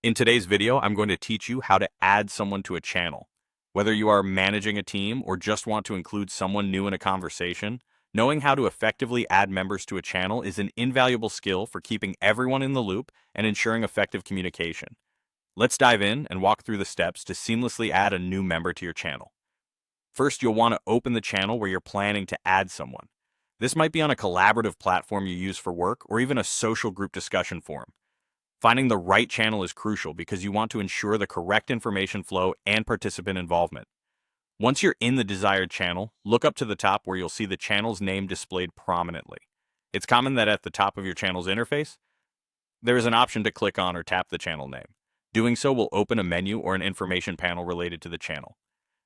In today's video, I'm going to teach you how to add someone to a channel. Whether you are managing a team or just want to include someone new in a conversation, knowing how to effectively add members to a channel is an invaluable skill for keeping everyone in the loop and ensuring effective communication. Let's dive in and walk through the steps to seamlessly add a new member to your channel. First, you'll want to open the channel where you're planning to add someone. This might be on a collaborative platform you use for work or even a social group discussion forum. Finding the right channel is crucial because you want to ensure the correct information flow and participant involvement. Once you're in the desired channel, look up to the top where you'll see the channel's name displayed prominently. It's common that at the top of your channel's interface, there is an option to click on or tap the channel name. Doing so will open a menu or an information panel related to the channel.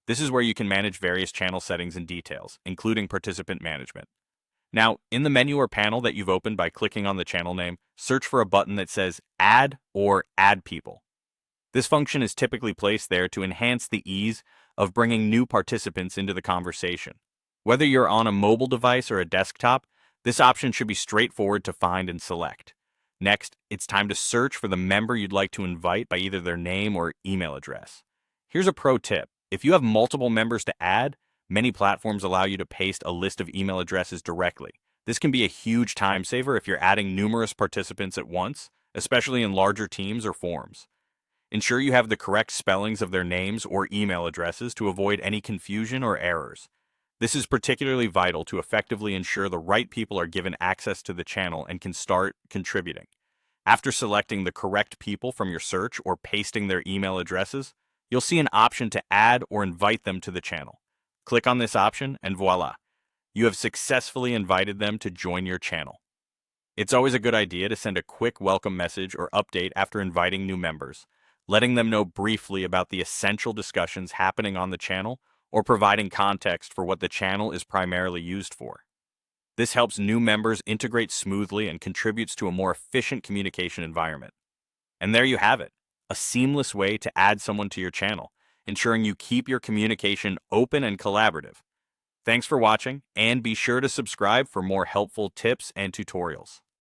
This is where you can manage various channel settings and details, including participant management. Now, in the menu or panel that you've opened by clicking on the channel name, search for a button that says Add or Add People. This function is typically placed there to enhance the ease of bringing new participants into the conversation. Whether you're on a mobile device or a desktop, this option should be straightforward to find and select. Next, it's time to search for the member you'd like to invite by either their name or email address. Here's a pro tip. If you have multiple members to add, many platforms allow you to paste a list of email addresses directly. This can be a huge time saver if you're adding numerous participants at once, especially in larger teams or forums. Ensure you have the correct spellings of their names or email addresses to avoid any confusion or errors. This is particularly vital to effectively ensure the right people are given access to the channel and can start contributing. After selecting the correct people from your search or pasting their email addresses, you'll see an option to add or invite them to the channel. Click on this option and voila, you have successfully invited them to join your channel. It's always a good idea to send a quick welcome message or update after inviting new members, letting them know briefly about the essential discussions happening on the channel or providing context for what the channel is primarily used for. This helps new members integrate smoothly and contributes to a more efficient communication environment. And there you have it, a seamless way to add someone to your channel, ensuring you keep your communication open and collaborative. Thanks for watching, and be sure to subscribe for more helpful tips and tutorials.